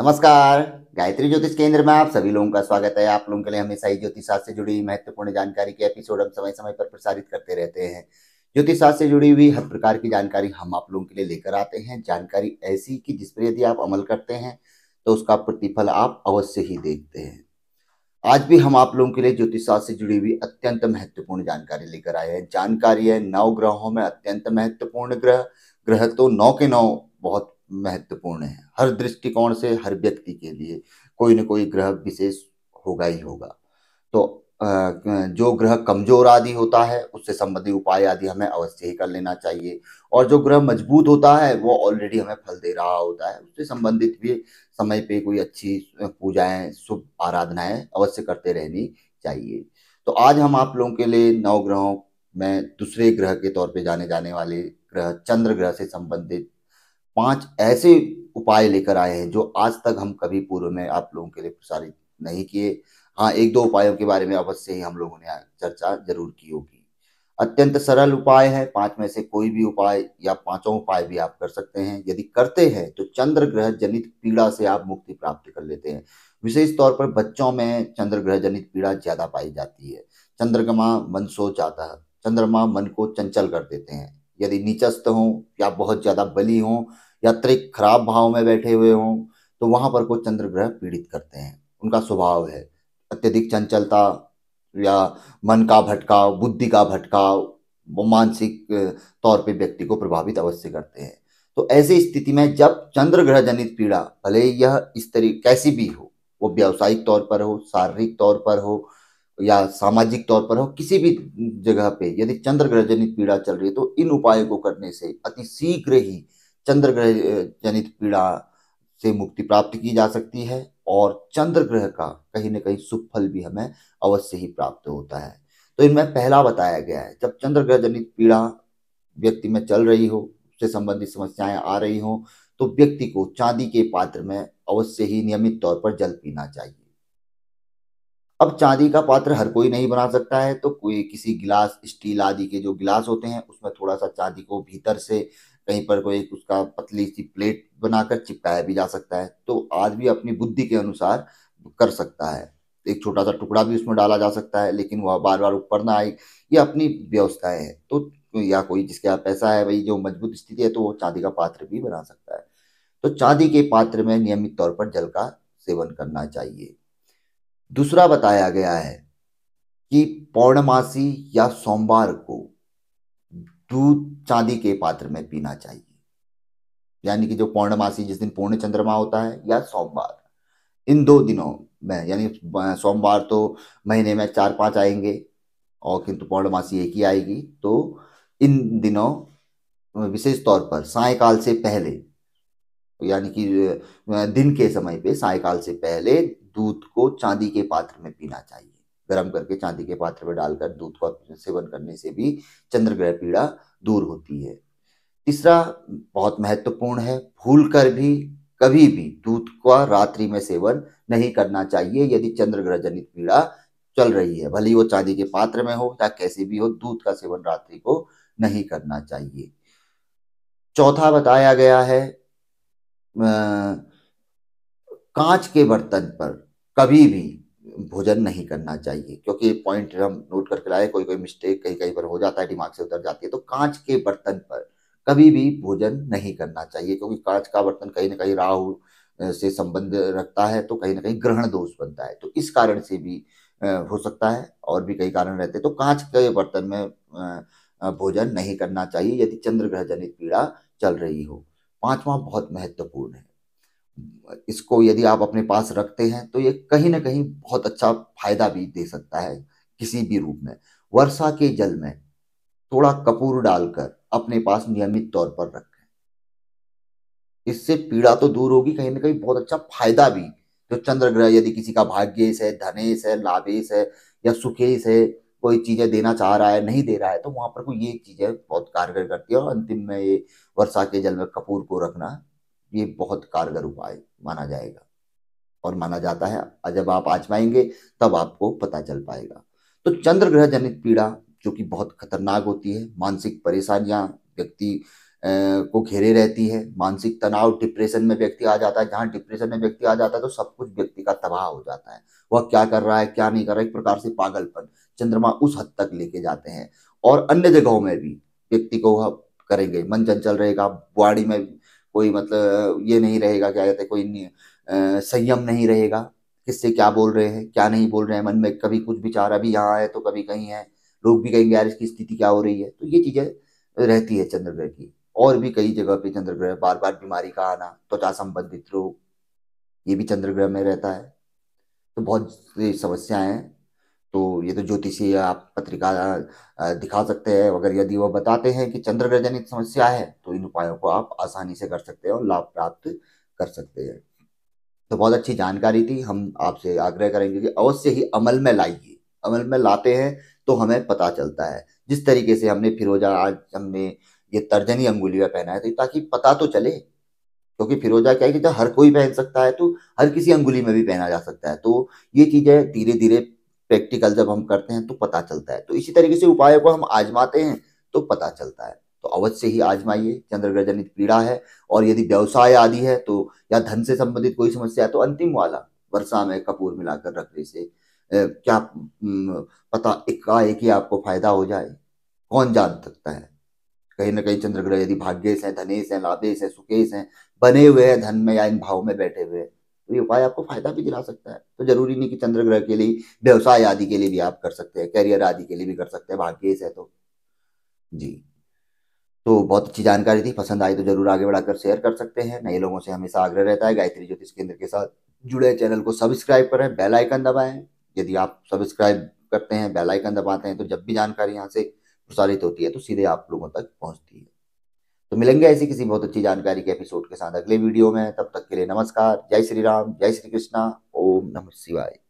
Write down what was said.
नमस्कार। गायत्री ज्योतिष केंद्र में आप सभी लोगों का स्वागत है। आप लोगों के लिए हमेशा ही ज्योतिष शास्त्र से जुड़ी महत्वपूर्ण जानकारी के एपिसोड हम समय समय पर प्रसारित करते रहते हैं। ज्योतिष शास्त्र से जुड़ी हुई हर प्रकार की जानकारी हम आप लोगों के लिए लेकर आते हैं। जानकारी ऐसी कि जिस पर यदि आप अमल करते हैं तो उसका प्रतिफल आप अवश्य ही देखते हैं। आज भी हम आप लोगों के लिए ज्योतिष शास्त्र से जुड़ी हुई अत्यंत महत्वपूर्ण जानकारी लेकर आए हैं। जानकारी है 9 ग्रहों में अत्यंत महत्वपूर्ण ग्रह। ग्रह तो 9 के 9 बहुत महत्वपूर्ण है। हर दृष्टिकोण से हर व्यक्ति के लिए कोई न कोई ग्रह विशेष होगा ही होगा। तो जो ग्रह कमजोर आदि होता है उससे संबंधित उपाय आदि हमें अवश्य ही कर लेना चाहिए। और जो ग्रह मजबूत होता है वो ऑलरेडी हमें फल दे रहा होता है, उससे संबंधित भी समय पे कोई अच्छी पूजाएं शुभ आराधनाएं अवश्य करते रहनी चाहिए। तो आज हम आप लोगों के लिए 9 ग्रहों में दूसरे ग्रह के तौर पे जाने जाने वाले ग्रह चंद्र ग्रह से संबंधित 5 ऐसे उपाय लेकर आए हैं जो आज तक हम कभी पूर्व में आप लोगों के लिए प्रसारित नहीं किए। हाँ, एक दो उपायों के बारे में अवश्य ही हम लोगों ने चर्चा जरूर की होगी। अत्यंत सरल उपाय है। 5 में से कोई भी उपाय या पांचों उपाय भी आप कर सकते हैं। यदि करते हैं तो चंद्र ग्रह जनित पीड़ा से आप मुक्ति प्राप्त कर लेते हैं। विशेष तौर पर बच्चों में चंद्र ग्रह जनित पीड़ा ज्यादा पाई जाती है। चंद्रमा मन सो जाता है। चंद्रमा मन को चंचल कर देते हैं। यदि नीचस्थ हो या बहुत ज्यादा बली हो या अतिरिक्त खराब भाव में बैठे हुए हों तो वहां पर को चंद्र ग्रह पीड़ित करते हैं। उनका स्वभाव है अत्यधिक चंचलता या मन का भटकाव, बुद्धि का भटकाव, वो मानसिक तौर पे व्यक्ति को प्रभावित अवश्य करते हैं। तो ऐसी स्थिति में जब चंद्र ग्रह जनित पीड़ा भले यह इस तरीके कैसी भी हो, वो व्यावसायिक तौर पर हो, शारीरिक तौर पर हो या सामाजिक तौर पर हो, किसी भी जगह पे यदि चंद्र ग्रह जनित पीड़ा चल रही है तो इन उपायों को करने से अति शीघ्र ही चंद्र ग्रह जनित पीड़ा से मुक्ति प्राप्त की जा सकती है और चंद्र ग्रह का कहीं ना कहीं शुभ फल भी हमें अवश्य ही प्राप्त होता है। तो इनमें पहला बताया गया है जब चंद्र ग्रह जनित पीड़ा व्यक्ति में चल रही हो, उससे संबंधित समस्याएं आ रही हो तो व्यक्ति को चांदी के पात्र में अवश्य ही नियमित तौर पर जल पीना चाहिए। अब चांदी का पात्र हर कोई नहीं बना सकता है तो कोई किसी गिलास स्टील आदि के जो गिलास होते हैं उसमें थोड़ा सा चांदी को भीतर से कहीं पर कोई उसका पतली सी प्लेट बनाकर चिपकाया भी जा सकता है। तो आदमी अपनी बुद्धि के अनुसार कर सकता है। एक छोटा सा टुकड़ा भी उसमें डाला जा सकता है लेकिन वह बार बार ऊपर ना आए, ये अपनी व्यवस्थाएं है। तो या कोई जिसके पास पैसा है भाई जो मजबूत स्थिति है तो वो चांदी का पात्र भी बना सकता है। तो चांदी के पात्र में नियमित तौर पर जल का सेवन करना चाहिए। दूसरा बताया गया है कि पौर्णमासी या सोमवार को दूध चांदी के पात्र में पीना चाहिए। यानी कि जो पौर्णमासी जिस दिन पूर्ण चंद्रमा होता है या सोमवार, इन 2 दिनों में यानी सोमवार तो महीने में 4-5 आएंगे और किंतु पौर्णमासी एक ही आएगी। तो इन दिनों विशेष तौर पर सायकाल से पहले यानी कि दिन के समय पे सायकाल से पहले दूध को चांदी के पात्र में पीना चाहिए। गर्म करके चांदी के पात्र में डालकर दूध का सेवन करने से भी चंद्र ग्रह पीड़ा दूर होती है। तीसरा बहुत महत्वपूर्ण है, भूल कर भी कभी भी दूध का रात्रि में सेवन नहीं करना चाहिए। यदि चंद्र ग्रह जनित पीड़ा चल रही है भले ही वो चांदी के पात्र में हो या कैसे भी हो, दूध का सेवन रात्रि को नहीं करना चाहिए। चौथा बताया गया है कांच के बर्तन पर कभी भी भोजन नहीं करना चाहिए, क्योंकि ये पॉइंट हम नोट करके लाए। कोई कोई मिस्टेक कहीं कहीं पर हो जाता है, दिमाग से उतर जाती है। तो कांच के बर्तन पर कभी भी भोजन नहीं करना चाहिए क्योंकि कांच का बर्तन कहीं ना कहीं राहु से संबंध रखता है तो कहीं ना कहीं ग्रहण दोष बनता है। तो इस कारण से भी हो सकता है और भी कई कारण रहते हैं। तो कांच के बर्तन में भोजन नहीं करना चाहिए यदि चंद्र ग्रह जनित पीड़ा चल रही हो। पांचवा बहुत महत्वपूर्ण है, इसको यदि आप अपने पास रखते हैं तो ये कहीं ना कहीं बहुत अच्छा फायदा भी दे सकता है किसी भी रूप में। वर्षा के जल में थोड़ा कपूर डालकर अपने पास नियमित तौर पर रखें। इससे पीड़ा तो दूर होगी, कहीं ना कहीं बहुत अच्छा फायदा भी। जो चंद्र ग्रह यदि किसी का भाग्येश है, धनेश है, लाभेश है या सुखेश है, कोई चीजें देना चाह रहा है नहीं दे रहा है तो वहां पर कोई ये चीजें बहुत कारगर करती है। और अंतिम में ये वर्षा के जल में कपूर को रखना ये बहुत कारगर उपाय माना जाएगा और माना जाता है। और जब आप आजमाएंगे तब आपको पता चल पाएगा। तो चंद्र ग्रह जनित पीड़ा जो कि बहुत खतरनाक होती है, मानसिक परेशानियां व्यक्ति को घेरे रहती है। मानसिक तनाव, डिप्रेशन में व्यक्ति आ जाता है। जहाँ डिप्रेशन में व्यक्ति आ जाता है तो सब कुछ व्यक्ति का तबाह हो जाता है। वह क्या कर रहा है, क्या नहीं कर रहा है, एक प्रकार से पागलपन चंद्रमा उस हद तक लेके जाते हैं। और अन्य जगहों में भी व्यक्ति को वह करेंगे, मन चंचल रहेगा, बॉडी में कोई मतलब ये नहीं रहेगा, क्या कहते हैं, कोई संयम नहीं रहेगा, किससे क्या बोल रहे हैं क्या नहीं बोल रहे हैं, मन में कभी कुछ विचार, अभी यहाँ है तो कभी कहीं है, लोग भी कहेंगे यार इसकी स्थिति क्या हो रही है। तो ये चीजें रहती है चंद्र ग्रह की। और भी कई जगह पे चंद्र ग्रह, बार बार बीमारी का आना, त्वचा संबंधित रोग, ये भी चंद्र ग्रह में रहता है। तो बहुत सी समस्याएं हैं। तो ये तो ज्योतिषी आप पत्रिका दिखा सकते हैं, अगर यदि वो बताते हैं कि चंद्र ग्रह जनित समस्या है तो इन उपायों को आप आसानी से कर सकते हैं और लाभ प्राप्त कर सकते हैं। तो बहुत अच्छी जानकारी थी। हम आपसे आग्रह करेंगे कि अवश्य ही अमल में लाइए। अमल में लाते हैं तो हमें पता चलता है। जिस तरीके से हमने फिरोजा, आज हमने ये तर्जनी अंगुली में पहना है तो ताकि पता तो चले, क्योंकि फिरोजा क्या है कि जब हर कोई पहन सकता है तो हर किसी अंगुली में भी पहना जा सकता है। तो ये चीजें धीरे धीरे प्रैक्टिकल जब हम करते हैं तो पता चलता है। तो इसी तरीके से उपायों को हम आजमाते हैं तो पता चलता है। तो अवश्य ही आजमाइए। चंद्रग्रह जनित पीड़ा है और यदि व्यवसाय आदि है तो, या धन से संबंधित कोई समस्या है तो अंतिम वाला, वर्षा में कपूर मिलाकर रखने से क्या पता एकाएक ही आपको फायदा हो जाए, कौन जान सकता है। कहीं ना कहीं चंद्र ग्रह यदि भाग्येश है, धनेश है, लाभेश है, सुकेश है, बने हुए हैं धन में या इन भाव में बैठे हुए हैं, तो ये उपाय आपको फायदा भी दिला सकता है। तो जरूरी नहीं कि चंद्र ग्रह के लिए, व्यवसाय आदि के लिए भी आप कर सकते हैं, कैरियर आदि के लिए भी कर सकते हैं, भाग्येश है तो। जी। तो बहुत अच्छी जानकारी थी। पसंद आई तो जरूर आगे बढ़ाकर शेयर कर सकते हैं। नए लोगों से हमेशा आग्रह रहता है गायत्री ज्योतिष केंद्र के साथ जुड़े चैनल को सब्सक्राइब करें, बेल आइकन दबाएं। यदि आप सब्सक्राइब करते हैं, बेल आइकन दबाते हैं, तो जब भी जानकारी यहाँ से प्रसारित होती है तो सीधे आप लोगों तक पहुंचती है। तो मिलेंगे ऐसी किसी बहुत अच्छी जानकारी के एपिसोड के साथ अगले वीडियो में। तब तक के लिए नमस्कार, जय श्री राम, जय श्री कृष्णा, ओम नमः शिवाय।